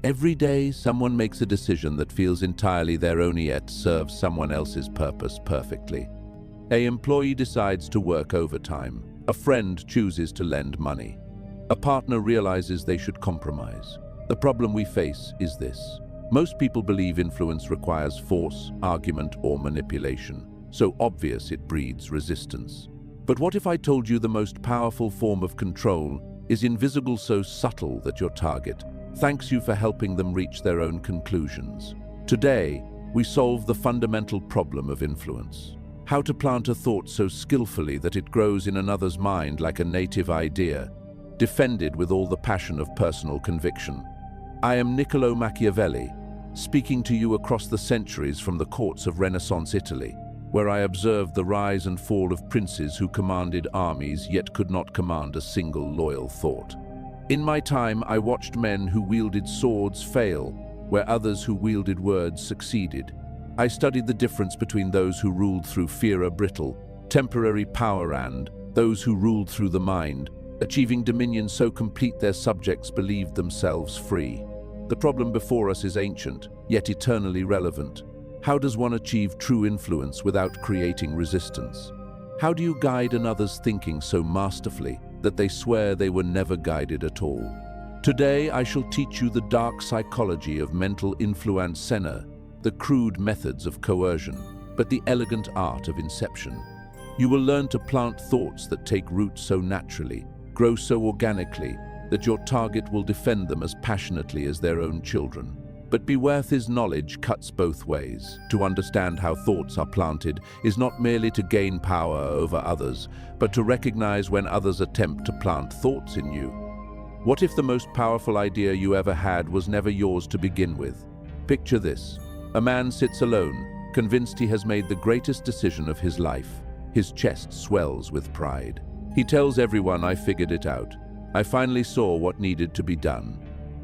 Every day, someone makes a decision that feels entirely their own yet serves someone else's purpose perfectly. An employee decides to work overtime. A friend chooses to lend money. A partner realizes they should compromise. The problem we face is this. Most people believe influence requires force, argument, or manipulation. So obvious it breeds resistance. But what if I told you the most powerful form of control is invisible, so subtle that your target thanks you for helping them reach their own conclusions? Today, we solve the fundamental problem of influence. How to plant a thought so skillfully that it grows in another's mind like a native idea, defended with all the passion of personal conviction. I am Niccolo Machiavelli, speaking to you across the centuries from the courts of Renaissance Italy, where I observed the rise and fall of princes who commanded armies yet could not command a single loyal thought. In my time, I watched men who wielded swords fail, where others who wielded words succeeded. I studied the difference between those who ruled through fear, a brittle, temporary power, and those who ruled through the mind, achieving dominion so complete their subjects believed themselves free. The problem before us is ancient, yet eternally relevant. How does one achieve true influence without creating resistance? How do you guide another's thinking so masterfully that they swear they were never guided at all? Today, I shall teach you the dark psychology of mental influence, the crude methods of coercion, but the elegant art of inception. You will learn to plant thoughts that take root so naturally, grow so organically, that your target will defend them as passionately as their own children. But beware, this knowledge cuts both ways. To understand how thoughts are planted is not merely to gain power over others, but to recognize when others attempt to plant thoughts in you. What if the most powerful idea you ever had was never yours to begin with? Picture this. A man sits alone, convinced he has made the greatest decision of his life. His chest swells with pride. He tells everyone, "I figured it out. I finally saw what needed to be done."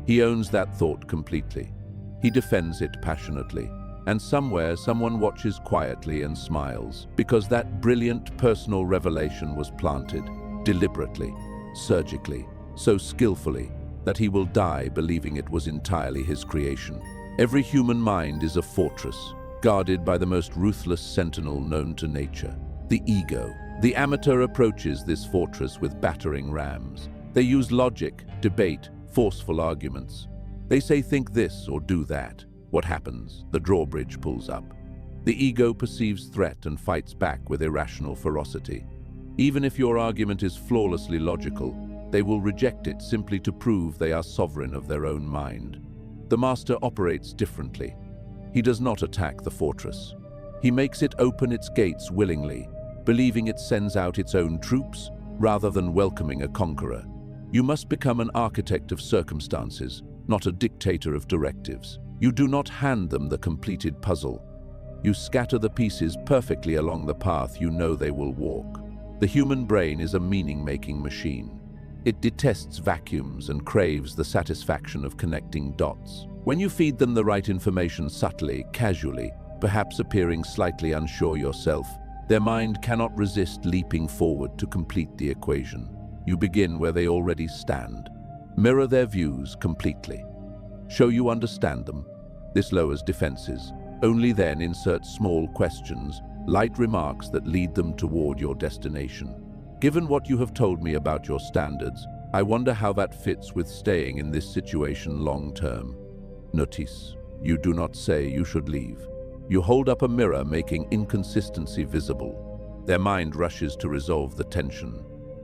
He owns that thought completely. He defends it passionately. And somewhere, someone watches quietly and smiles, because that brilliant personal revelation was planted, deliberately, surgically, so skillfully, that he will die believing it was entirely his creation. Every human mind is a fortress, guarded by the most ruthless sentinel known to nature, the ego. The amateur approaches this fortress with battering rams. They use logic, debate, forceful arguments. They say, "Think this or do that." What happens? The drawbridge pulls up. The ego perceives threat and fights back with irrational ferocity. Even if your argument is flawlessly logical, they will reject it simply to prove they are sovereign of their own mind. The master operates differently. He does not attack the fortress. He makes it open its gates willingly, believing it sends out its own troops rather than welcoming a conqueror. You must become an architect of circumstances, not a dictator of directives. You do not hand them the completed puzzle. You scatter the pieces perfectly along the path you know they will walk. The human brain is a meaning-making machine. It detests vacuums and craves the satisfaction of connecting dots. When you feed them the right information subtly, casually, perhaps appearing slightly unsure yourself, their mind cannot resist leaping forward to complete the equation. You begin where they already stand. Mirror their views completely. Show you understand them. This lowers defenses. Only then insert small questions, light remarks that lead them toward your destination. Given what you have told me about your standards, I wonder how that fits with staying in this situation long term. Notice, you do not say you should leave. You hold up a mirror, making inconsistency visible. Their mind rushes to resolve the tension.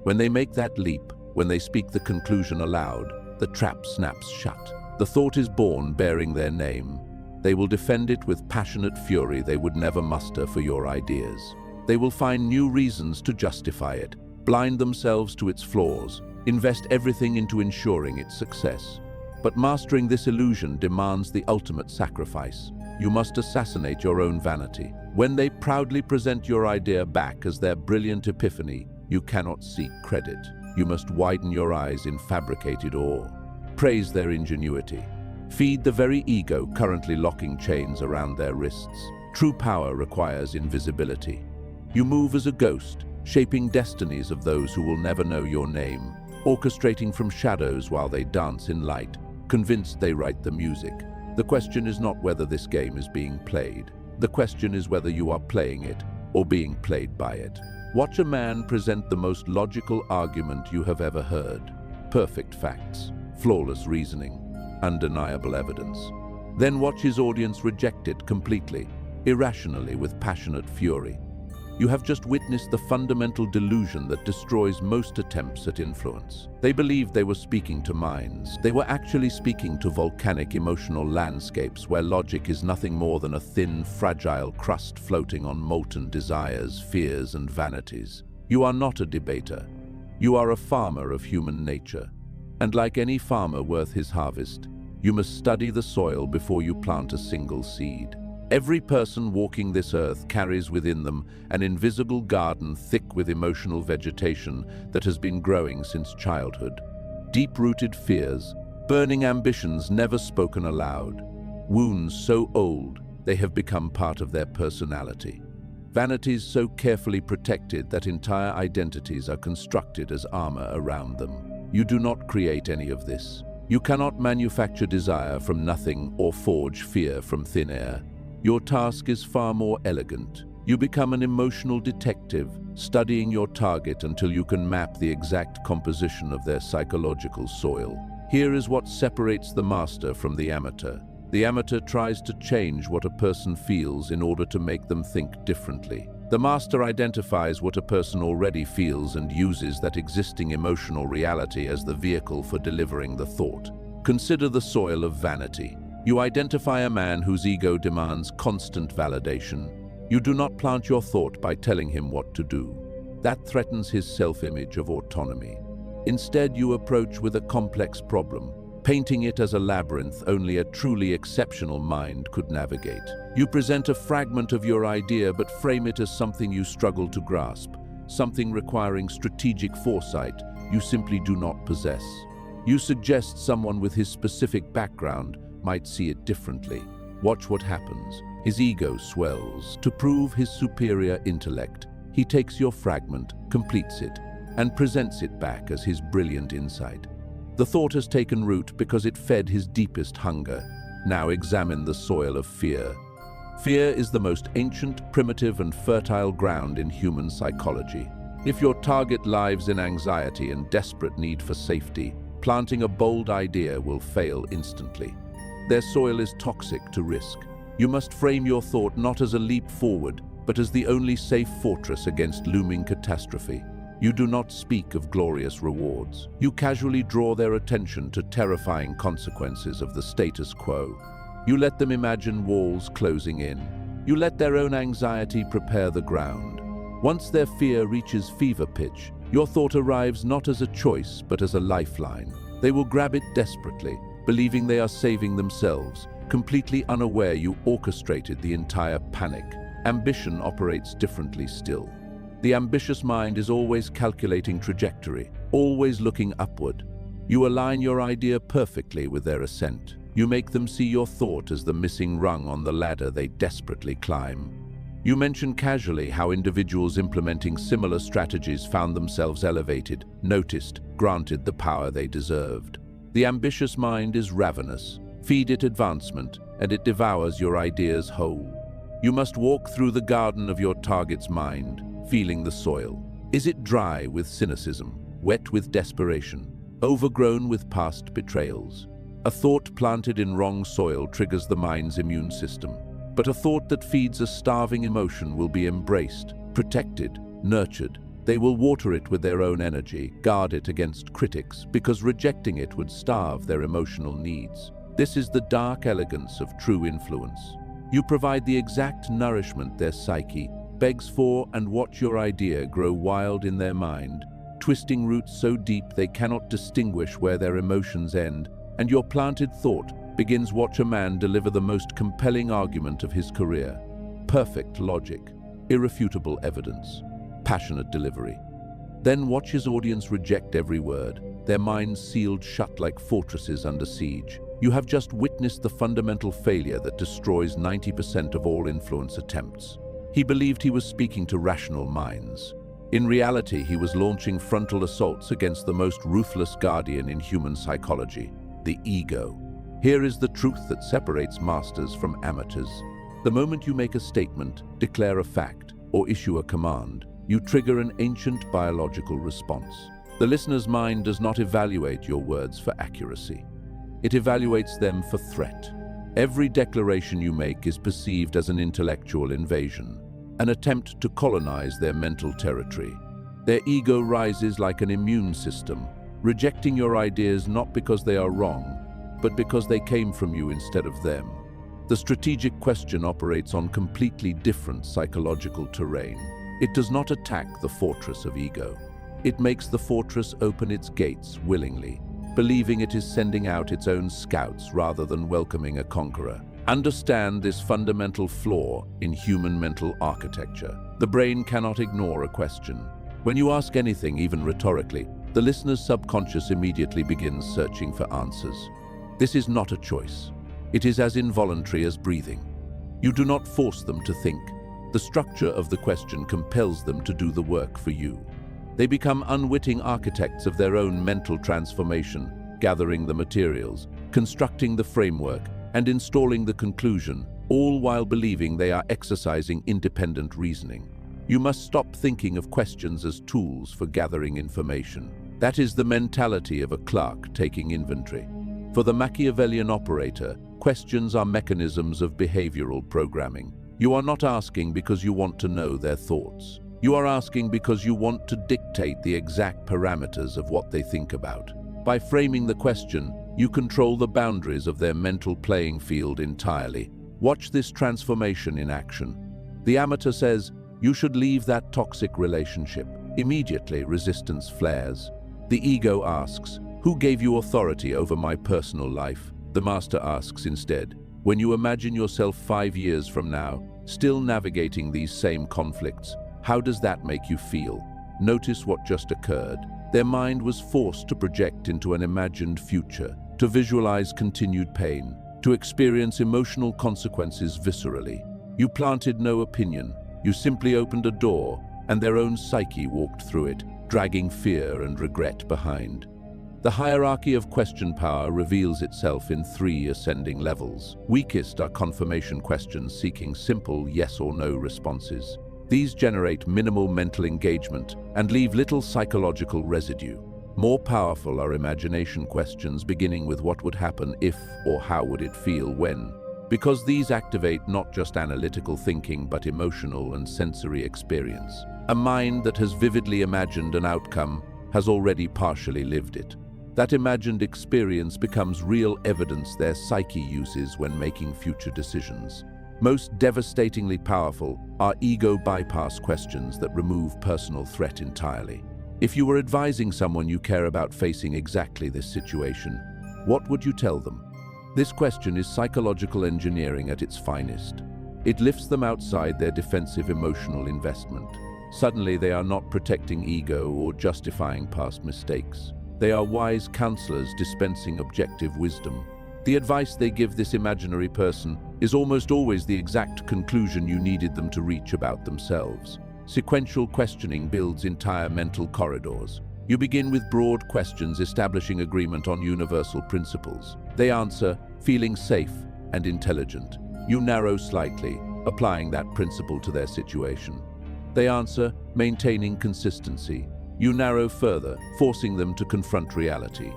When they make that leap, when they speak the conclusion aloud, the trap snaps shut. The thought is born bearing their name. They will defend it with passionate fury they would never muster for your ideas. They will find new reasons to justify it, blind themselves to its flaws, invest everything into ensuring its success. But mastering this illusion demands the ultimate sacrifice. You must assassinate your own vanity. When they proudly present your idea back as their brilliant epiphany, you cannot seek credit. You must widen your eyes in fabricated awe. Praise their ingenuity. Feed the very ego currently locking chains around their wrists. True power requires invisibility. You move as a ghost, shaping destinies of those who will never know your name, orchestrating from shadows while they dance in light. convinced they write the music. The question is not whether this game is being played. The question is whether you are playing it or being played by it. Watch a man present the most logical argument you have ever heard. Perfect facts, flawless reasoning, undeniable evidence. Then watch his audience reject it completely, irrationally, with passionate fury. You have just witnessed the fundamental delusion that destroys most attempts at influence. They believed they were speaking to minds. They were actually speaking to volcanic emotional landscapes where logic is nothing more than a thin, fragile crust floating on molten desires, fears, and vanities. You are not a debater. You are a farmer of human nature. And like any farmer worth his harvest, you must study the soil before you plant a single seed. Every person walking this earth carries within them an invisible garden thick with emotional vegetation that has been growing since childhood. Deep-rooted fears, burning ambitions never spoken aloud, wounds so old they have become part of their personality. Vanities so carefully protected that entire identities are constructed as armor around them. You do not create any of this. You cannot manufacture desire from nothing or forge fear from thin air. Your task is far more elegant. You become an emotional detective, studying your target until you can map the exact composition of their psychological soil. Here is what separates the master from the amateur. The amateur tries to change what a person feels in order to make them think differently. The master identifies what a person already feels and uses that existing emotional reality as the vehicle for delivering the thought. Consider the soil of vanity. You identify a man whose ego demands constant validation. You do not plant your thought by telling him what to do. That threatens his self-image of autonomy. Instead, you approach with a complex problem, painting it as a labyrinth only a truly exceptional mind could navigate. You present a fragment of your idea but frame it as something you struggle to grasp, something requiring strategic foresight you simply do not possess. You suggest someone with his specific background might see it differently. Watch what happens. His ego swells. To prove his superior intellect, he takes your fragment, completes it, and presents it back as his brilliant insight. The thought has taken root because it fed his deepest hunger. Now examine the soil of fear. Fear is the most ancient, primitive, and fertile ground in human psychology. If your target lives in anxiety and desperate need for safety, planting a bold idea will fail instantly. Their soil is toxic to risk. You must frame your thought not as a leap forward, but as the only safe fortress against looming catastrophe. You do not speak of glorious rewards. You casually draw their attention to terrifying consequences of the status quo. You let them imagine walls closing in. You let their own anxiety prepare the ground. Once their fear reaches fever pitch, your thought arrives not as a choice, but as a lifeline. They will grab it desperately, believing they are saving themselves, completely unaware you orchestrated the entire panic. Ambition operates differently still. The ambitious mind is always calculating trajectory, always looking upward. You align your idea perfectly with their ascent. You make them see your thought as the missing rung on the ladder they desperately climb. You mention casually how individuals implementing similar strategies found themselves elevated, noticed, granted the power they deserved. The ambitious mind is ravenous. Feed it advancement, and it devours your ideas whole. You must walk through the garden of your target's mind, feeling the soil. Is it dry with cynicism, wet with desperation, overgrown with past betrayals? A thought planted in wrong soil triggers the mind's immune system. But a thought that feeds a starving emotion will be embraced, protected, nurtured. They will water it with their own energy, guard it against critics, because rejecting it would starve their emotional needs. This is the dark elegance of true influence. You provide the exact nourishment their psyche begs for and watch your idea grow wild in their mind, twisting roots so deep they cannot distinguish where their emotions end, and your planted thought begins. Watch a man deliver the most compelling argument of his career. Perfect logic, irrefutable evidence, passionate delivery. Then watch his audience reject every word, their minds sealed shut like fortresses under siege. You have just witnessed the fundamental failure that destroys 90% of all influence attempts. He believed he was speaking to rational minds. In reality, he was launching frontal assaults against the most ruthless guardian in human psychology. the ego. Here is the truth that separates masters from amateurs. The moment you make a statement, declare a fact, or issue a command, you trigger an ancient biological response. The listener's mind does not evaluate your words for accuracy. It evaluates them for threat. Every declaration you make is perceived as an intellectual invasion, an attempt to colonize their mental territory. Their ego rises like an immune system, rejecting your ideas not because they are wrong, but because they came from you instead of them. The strategic question operates on completely different psychological terrain. It does not attack the fortress of ego. It makes the fortress open its gates willingly, believing it is sending out its own scouts rather than welcoming a conqueror. Understand this fundamental flaw in human mental architecture. The brain cannot ignore a question. When you ask anything, even rhetorically, the listener's subconscious immediately begins searching for answers. This is not a choice. It is as involuntary as breathing. You do not force them to think. The structure of the question compels them to do the work for you. They become unwitting architects of their own mental transformation, gathering the materials, constructing the framework, and installing the conclusion, all while believing they are exercising independent reasoning. You must stop thinking of questions as tools for gathering information. That is the mentality of a clerk taking inventory. For the Machiavellian operator, questions are mechanisms of behavioral programming. You are not asking because you want to know their thoughts. You are asking because you want to dictate the exact parameters of what they think about. By framing the question, you control the boundaries of their mental playing field entirely. Watch this transformation in action. The amateur says, "You should leave that toxic relationship." Immediately, resistance flares. The ego asks, "Who gave you authority over my personal life?" The master asks instead, "When you imagine yourself 5 years from now, still navigating these same conflicts, how does that make you feel?" Notice what just occurred. Their mind was forced to project into an imagined future, to visualize continued pain, to experience emotional consequences viscerally. You planted no opinion. You simply opened a door, and their own psyche walked through it, dragging fear and regret behind. The hierarchy of question power reveals itself in 3 ascending levels. Weakest are confirmation questions seeking simple yes or no responses. These generate minimal mental engagement and leave little psychological residue. More powerful are imagination questions beginning with what would happen if or how would it feel when, because these activate not just analytical thinking but emotional and sensory experience. A mind that has vividly imagined an outcome has already partially lived it. That imagined experience becomes real evidence their psyche uses when making future decisions. Most devastatingly powerful are ego bypass questions that remove personal threat entirely. If you were advising someone you care about facing exactly this situation, what would you tell them? This question is psychological engineering at its finest. It lifts them outside their defensive emotional investment. Suddenly, they are not protecting ego or justifying past mistakes. They are wise counselors dispensing objective wisdom. The advice they give this imaginary person is almost always the exact conclusion you needed them to reach about themselves. Sequential questioning builds entire mental corridors. You begin with broad questions establishing agreement on universal principles. They answer, feeling safe and intelligent. You narrow slightly, applying that principle to their situation. They answer, maintaining consistency. You narrow further, forcing them to confront reality.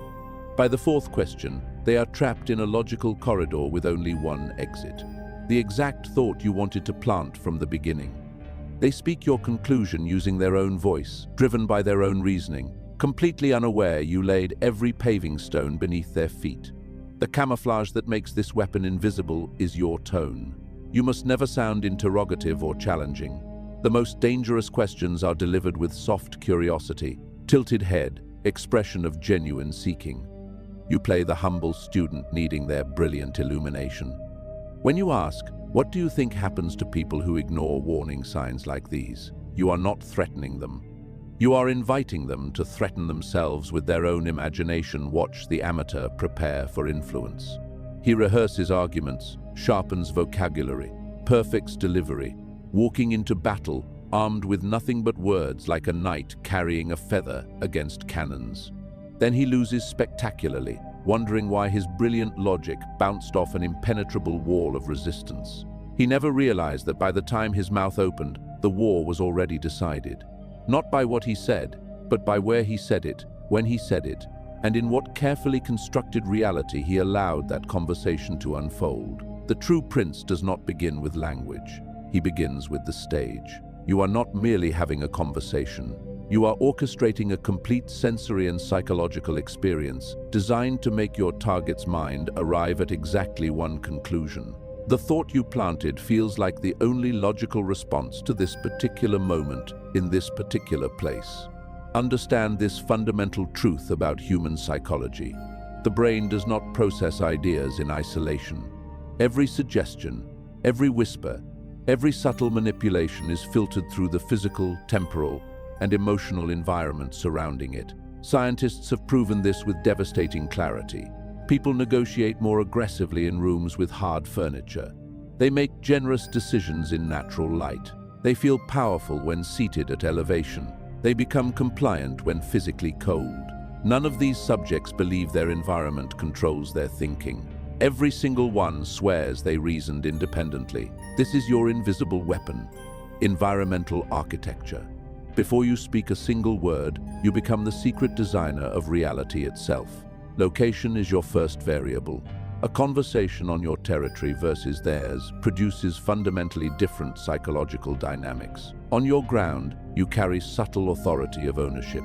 By the fourth question, they are trapped in a logical corridor with only one exit. The exact thought you wanted to plant from the beginning. They speak your conclusion using their own voice, driven by their own reasoning, completely unaware you laid every paving stone beneath their feet. The camouflage that makes this weapon invisible is your tone. You must never sound interrogative or challenging. The most dangerous questions are delivered with soft curiosity, tilted head, expression of genuine seeking. You play the humble student needing their brilliant illumination. When you ask, "What do you think happens to people who ignore warning signs like these?" you are not threatening them. You are inviting them to threaten themselves with their own imagination. Watch the amateur prepare for influence. He rehearses arguments, sharpens vocabulary, perfects delivery, walking into battle armed with nothing but words like a knight carrying a feather against cannons. Then he loses spectacularly, wondering why his brilliant logic bounced off an impenetrable wall of resistance. He never realized that by the time his mouth opened, the war was already decided. Not by what he said, but by where he said it, when he said it, and in what carefully constructed reality he allowed that conversation to unfold. The true prince does not begin with language. He begins with the stage. You are not merely having a conversation. You are orchestrating a complete sensory and psychological experience designed to make your target's mind arrive at exactly one conclusion. The thought you planted feels like the only logical response to this particular moment in this particular place. Understand this fundamental truth about human psychology. The brain does not process ideas in isolation. Every suggestion, every whisper, every subtle manipulation is filtered through the physical, temporal, and emotional environment surrounding it. Scientists have proven this with devastating clarity. People negotiate more aggressively in rooms with hard furniture. They make generous decisions in natural light. They feel powerful when seated at elevation. They become compliant when physically cold. None of these subjects believe their environment controls their thinking. Every single one swears they reasoned independently. This is your invisible weapon, environmental architecture. Before you speak a single word, you become the secret designer of reality itself. Location is your first variable. A conversation on your territory versus theirs produces fundamentally different psychological dynamics. On your ground, you carry subtle authority of ownership.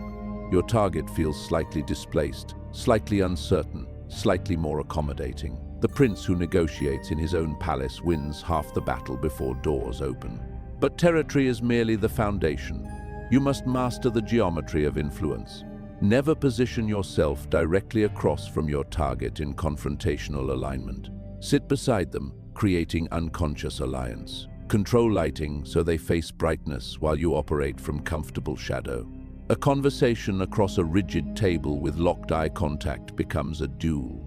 Your target feels slightly displaced, slightly uncertain, slightly more accommodating. The prince who negotiates in his own palace wins half the battle before doors open. But territory is merely the foundation. You must master the geometry of influence. Never position yourself directly across from your target in confrontational alignment. Sit beside them, creating unconscious alliance. Control lighting so they face brightness while you operate from comfortable shadow. A conversation across a rigid table with locked eye contact becomes a duel.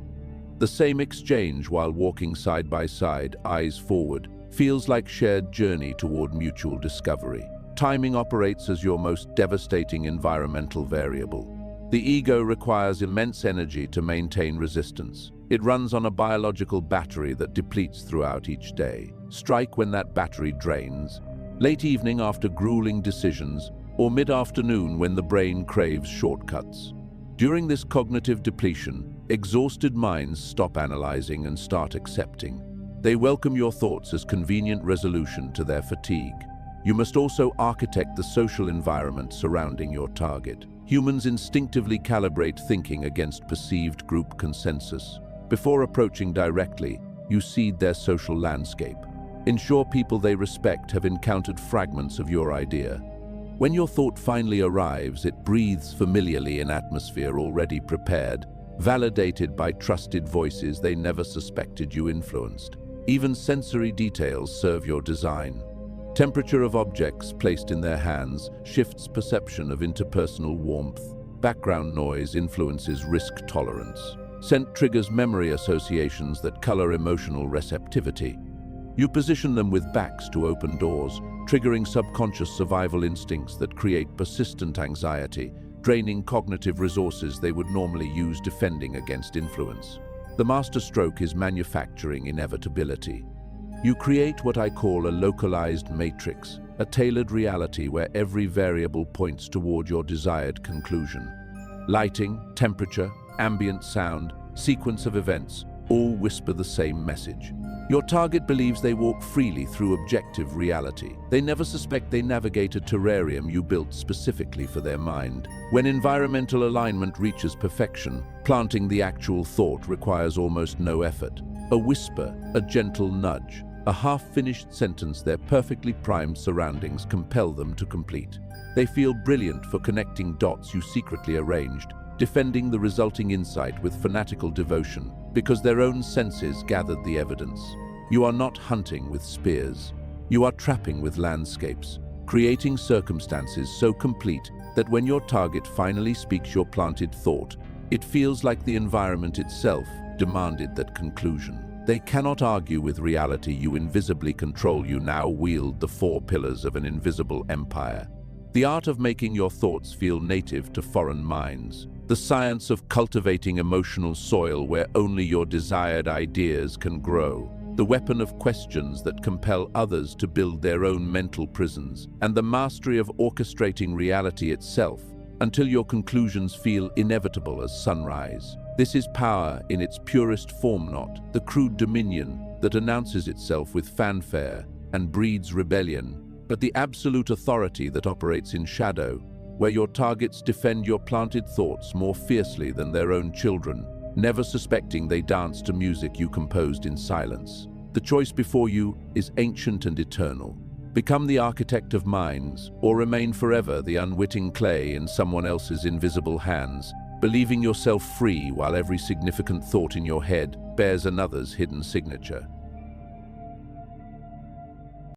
The same exchange while walking side by side, eyes forward, feels like shared journey toward mutual discovery. Timing operates as your most devastating environmental variable. The ego requires immense energy to maintain resistance. It runs on a biological battery that depletes throughout each day. Strike when that battery drains, late evening after grueling decisions, or mid-afternoon when the brain craves shortcuts. During this cognitive depletion, exhausted minds stop analyzing and start accepting. They welcome your thoughts as convenient resolution to their fatigue. You must also architect the social environment surrounding your target. Humans instinctively calibrate thinking against perceived group consensus. Before approaching directly, you seed their social landscape. Ensure people they respect have encountered fragments of your idea. When your thought finally arrives, it breathes familiarly in atmosphere already prepared, validated by trusted voices they never suspected you influenced. Even sensory details serve your design. Temperature of objects placed in their hands shifts perception of interpersonal warmth. Background noise influences risk tolerance. Scent triggers memory associations that color emotional receptivity. You position them with backs to open doors, triggering subconscious survival instincts that create persistent anxiety, draining cognitive resources they would normally use defending against influence. The masterstroke is manufacturing inevitability. You create what I call a localized matrix, a tailored reality where every variable points toward your desired conclusion. Lighting, temperature, ambient sound, sequence of events, all whisper the same message. Your target believes they walk freely through objective reality. They never suspect they navigate a terrarium you built specifically for their mind. When environmental alignment reaches perfection, planting the actual thought requires almost no effort. A whisper, a gentle nudge, a half-finished sentence their perfectly primed surroundings compel them to complete. They feel brilliant for connecting dots you secretly arranged, defending the resulting insight with fanatical devotion, because their own senses gathered the evidence. You are not hunting with spears. You are trapping with landscapes, creating circumstances so complete that when your target finally speaks your planted thought, it feels like the environment itself demanded that conclusion. They cannot argue with reality. You invisibly control. You now wield the four pillars of an invisible empire. The art of making your thoughts feel native to foreign minds. the science of cultivating emotional soil where only your desired ideas can grow, the weapon of questions that compel others to build their own mental prisons, and the mastery of orchestrating reality itself until your conclusions feel inevitable as sunrise. This is power in its purest form, not the crude dominion that announces itself with fanfare and breeds rebellion, but the absolute authority that operates in shadow, where your targets defend your planted thoughts more fiercely than their own children, never suspecting they dance to music you composed in silence. The choice before you is ancient and eternal. Become the architect of minds, or remain forever the unwitting clay in someone else's invisible hands, believing yourself free while every significant thought in your head bears another's hidden signature.